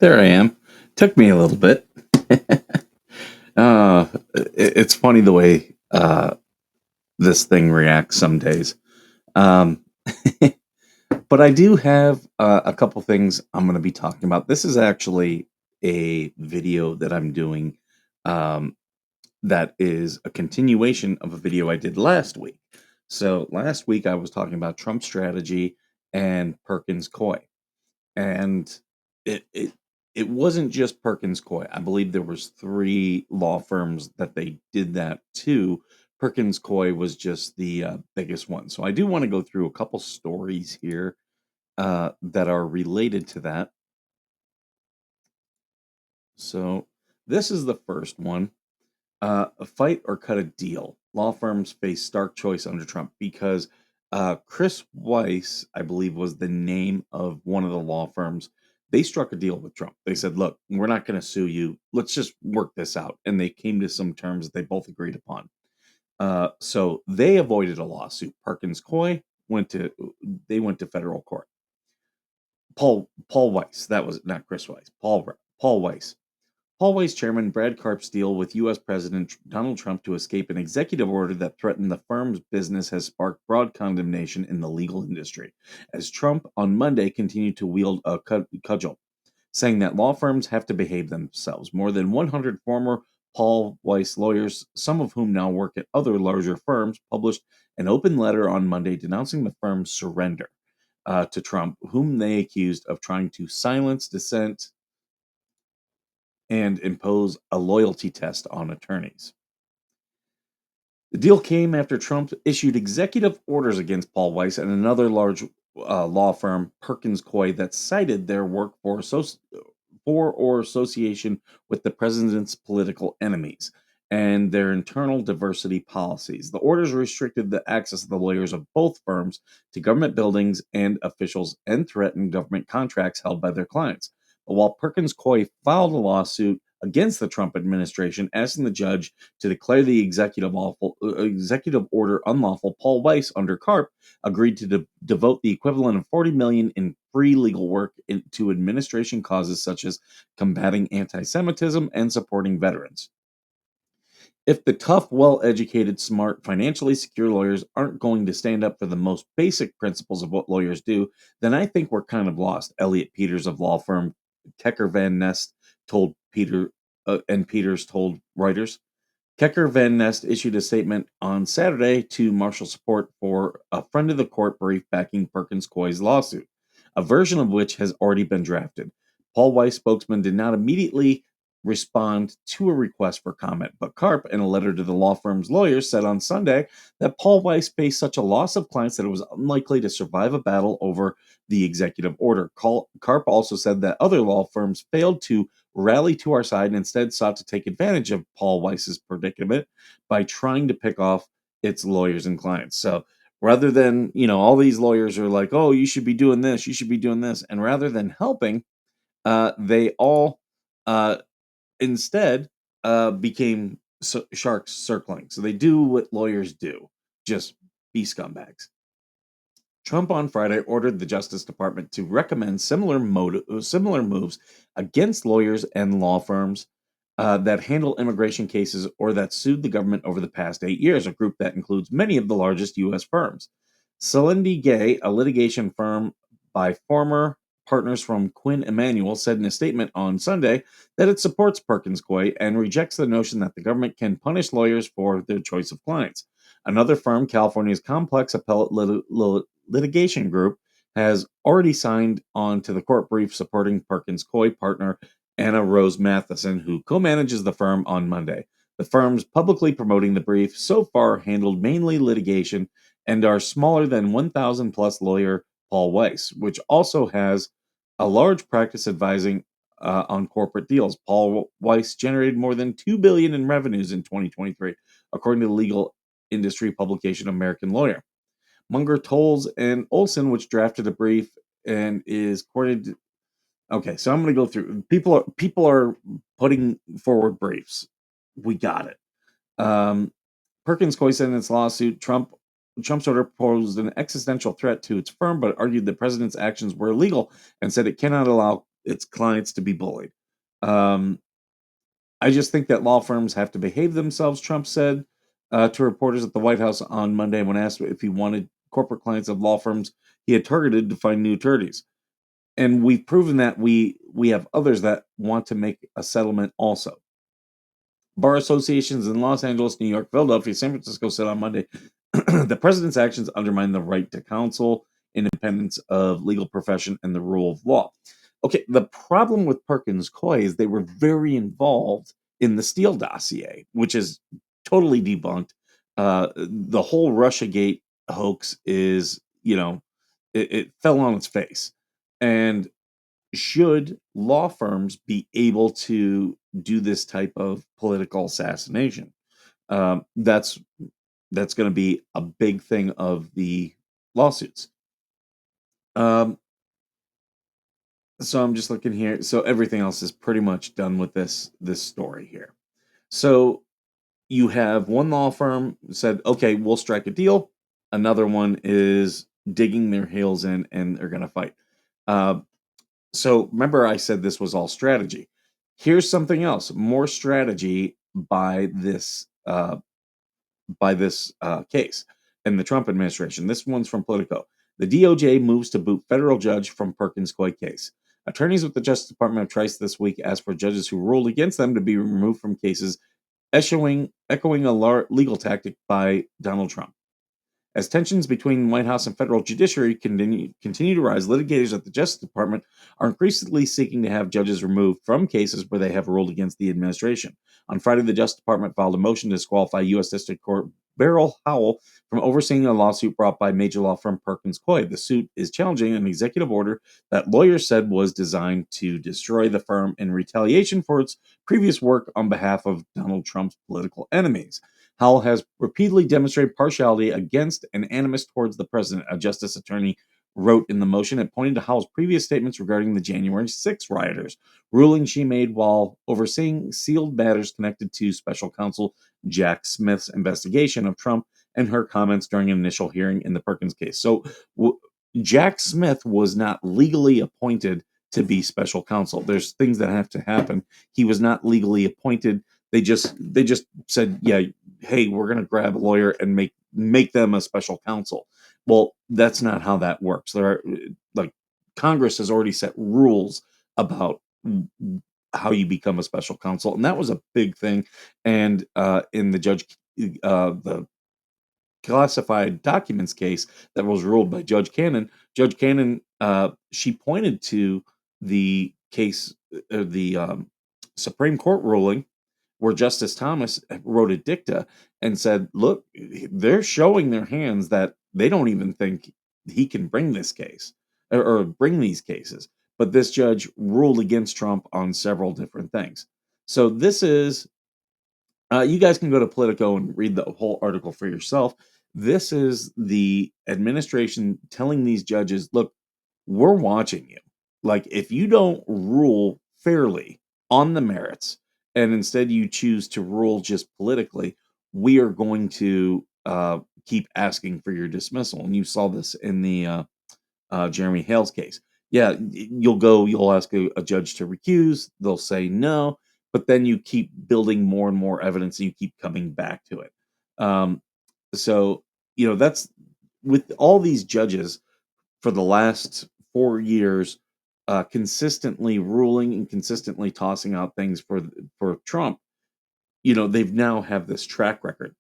There I am. Took me a little bit. It's funny the way this thing reacts some days. Um, but I do have a couple things I'm going to be talking about. This is actually a video that I'm doing um, that is a continuation of a video I did last week. So last week I was talking about Trump's strategy and Perkins Coie. And it it wasn't just Perkins Coie. I believe there was 3 law firms that they did that to. Perkins Coie was just the, biggest one. So I do wanna go through a couple stories here, that are related to that. So this is the first one. A fight or cut a deal. Law firms face stark choice under Trump because Chris Weiss, I believe, was the name of one of the law firms. They struck a deal with Trump. They said, "Look, we're not going to sue you. Let's just work this out." And they came to some terms that they both agreed upon. So they avoided a lawsuit. Perkins Coie went to federal court. Paul Weiss, that was not Chris Weiss. Paul Weiss. Paul Weiss chairman Brad Karp's deal with U.S. President Donald Trump to escape an executive order that threatened the firm's business has sparked broad condemnation in the legal industry, as Trump on Monday continued to wield a cudgel, saying that law firms have to behave themselves. More than 100 former Paul Weiss lawyers, some of whom now work at other larger firms, published an open letter on Monday denouncing the firm's surrender to Trump, whom they accused of trying to silence dissent and impose a loyalty test on attorneys. The deal came after Trump issued executive orders against Paul Weiss and another large law firm, Perkins Coie, that cited their work for or association with the president's political enemies and their internal diversity policies. The orders restricted the access of the lawyers of both firms to government buildings and officials and threatened government contracts held by their clients. But while Perkins Coie filed a lawsuit against the Trump administration, asking the judge to declare the executive order unlawful, Paul Weiss, under Karp, agreed to devote the equivalent of $40 million in free legal work to administration causes such as combating anti-Semitism and supporting veterans. If the tough, well-educated, smart, financially secure lawyers aren't going to stand up for the most basic principles of what lawyers do, then I think we're kind of lost. Elliot Peters of law firm Kecker Van Nest told Peters told Reuters. Kecker Van Nest issued a statement on Saturday to marshal support for a friend of the court brief backing Perkins Coie's lawsuit, a version of which has already been drafted. Paul Weiss spokesman did not immediately respond to a request for comment, but Karp, in a letter to the law firm's lawyers, said on Sunday that Paul Weiss faced such a loss of clients that it was unlikely to survive a battle over the executive order. Karp also said that other law firms failed to rally to our side and instead sought to take advantage of Paul Weiss's predicament by trying to pick off its lawyers and clients. So rather than, all these lawyers are like, oh, you should be doing this, you should be doing this. And rather than helping, they all uh, instead became sharks circling. So they do what lawyers do, just be scumbags. Trump on Friday ordered the Justice Department to recommend similar moves against lawyers and law firms that handle immigration cases or that sued the government over the past 8 years, a group that includes many of the largest U.S. firms. Celindy Gay, a litigation firm by former partners from Quinn Emanuel, said in a statement on Sunday that it supports Perkins Coie and rejects the notion that the government can punish lawyers for their choice of clients. Another firm, California's Complex Appellate Litigation Group, has already signed on to the court brief supporting Perkins Coie partner Anna Rose Matheson, who co-manages the firm, on Monday. The firms publicly promoting the brief so far handled mainly litigation and are smaller than 1,000 plus lawyer Paul Weiss, which also has a large practice advising on corporate deals. Paul Weiss generated more than $2 billion in revenues in 2023, according to the legal industry publication American Lawyer. Munger, Tolles, and Olson, which drafted a brief and is quoted. Okay, so I'm going to go through. People are putting forward briefs. We got it. Perkins Coie said in its lawsuit, Trump's order posed an existential threat to its firm, but argued the president's actions were illegal and said it cannot allow its clients to be bullied. Um, I just think that law firms have to behave themselves, Trump said to reporters at the White House on Monday when asked if he wanted corporate clients of law firms he had targeted to find new attorneys. And we've proven that we have others that want to make a settlement also. Bar associations in Los Angeles, New York, Philadelphia, San Francisco said on Monday the president's actions undermine the right to counsel, independence of legal profession, and the rule of law. Okay, the problem with Perkins Coie is they were very involved in the Steele dossier, which is totally debunked. The whole Russiagate hoax is, it fell on its face. And should law firms be able to do this type of political assassination? That's going to be a big thing of the lawsuits. So I'm just looking here. So everything else is pretty much done with this story here. So you have one law firm said, "Okay, we'll strike a deal." Another one is digging their heels in, and they're going to fight. Uh, So remember, I said this was all strategy. Here's something else: more strategy by this case in the Trump administration. This one's from Politico. The DOJ moves to boot federal judge from Perkins Coie case. Attorneys with the Justice Department of Trice this week asked for judges who ruled against them to be removed from cases, echoing a legal tactic by Donald Trump. As tensions between the White House and federal judiciary continue to rise, litigators at the Justice Department are increasingly seeking to have judges removed from cases where they have ruled against the administration. On Friday, the Justice Department filed a motion to disqualify U.S. District Court Beryl Howell from overseeing a lawsuit brought by major law firm Perkins Coie. The suit is challenging an executive order that lawyers said was designed to destroy the firm in retaliation for its previous work on behalf of Donald Trump's political enemies. Howell has repeatedly demonstrated partiality against and animus towards the president, a justice attorney wrote in the motion. It pointed to Howell's previous statements regarding the January 6 rioters, ruling she made while overseeing sealed matters connected to special counsel Jack Smith's investigation of Trump and her comments during an initial hearing in the Perkins case. So, Jack Smith was not legally appointed to be special counsel. There's things that have to happen. He was not legally appointed. They just said, yeah, hey, we're going to grab a lawyer and make them a special counsel. Well, that's not how that works. There are, like, Congress has already set rules about how you become a special counsel, and that was a big thing. And in the classified documents case that was ruled by Judge Cannon, she pointed to the case, the Supreme Court ruling where Justice Thomas wrote a dicta and said, "Look, they're showing their hands that they don't even think he can bring this case or bring these cases." But this judge ruled against Trump on several different things. So this is you guys can go to Politico and read the whole article for yourself. This is the administration telling these judges, look, we're watching you. Like, if you don't rule fairly on the merits and instead you choose to rule just politically, we are going to keep asking for your dismissal. And you saw this in the Jeremy Hale's case. Yeah, you'll ask a judge to recuse, they'll say no, but then you keep building more and more evidence and you keep coming back to it. Um, so, that's with all these judges for the last 4 years, consistently ruling and consistently tossing out things for Trump. They've now have this track record.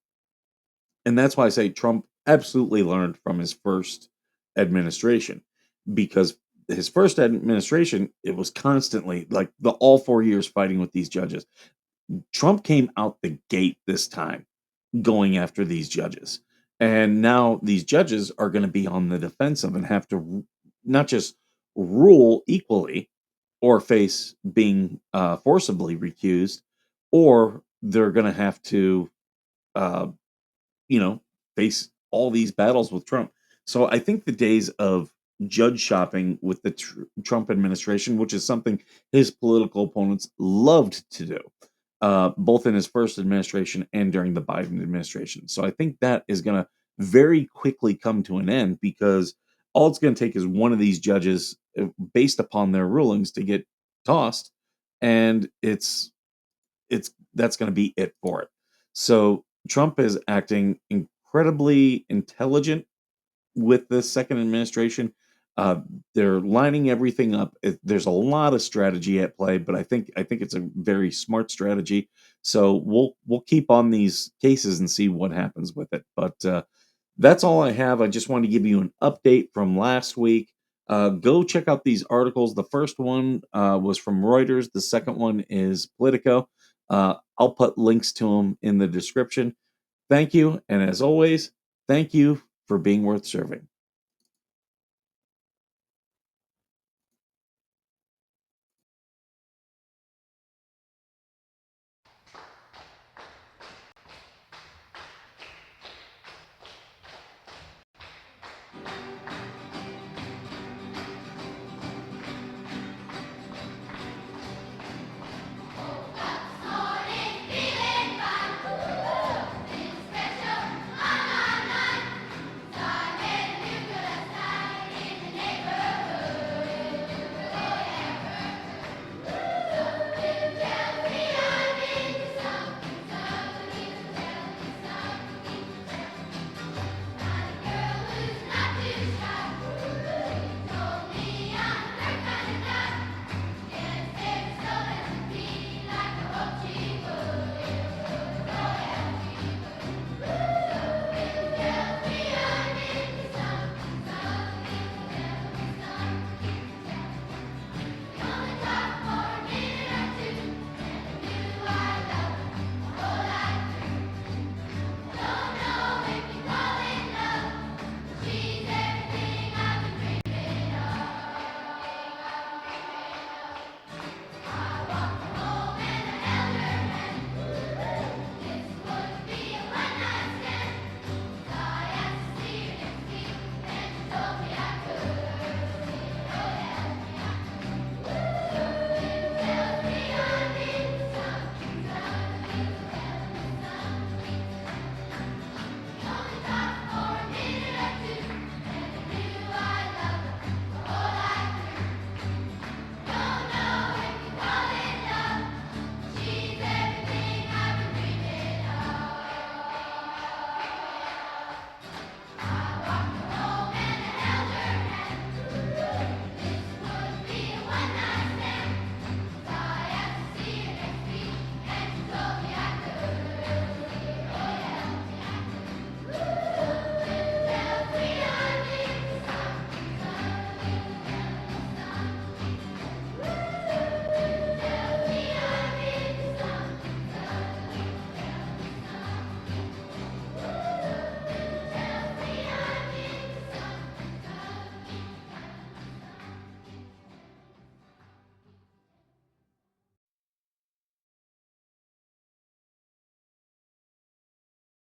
And that's why I say Trump absolutely learned from his first administration, because his first administration, it was constantly like the all 4 years fighting with these judges. Trump came out the gate this time going after these judges. And now these judges are going to be on the defensive and have to not just rule equally or face being forcibly recused, or they're going to have to uh, face all these battles with Trump. So I think the days of judge shopping with the Trump administration, which is something his political opponents loved to do, both in his first administration and during the Biden administration. So I think that is going to very quickly come to an end, because all it's going to take is one of these judges, based upon their rulings, to get tossed, and it's that's going to be it for it. So Trump is acting incredibly intelligent with the second administration. Uh, they're lining everything up. There's a lot of strategy at play, but I think it's a very smart strategy. So we'll keep on these cases and see what happens with it. But that's all I have. I just wanted to give you an update from last week. Go check out these articles. The first one was from Reuters. The second one is Politico. I'll put links to them in the description. Thank you, and as always, thank you for being worth serving.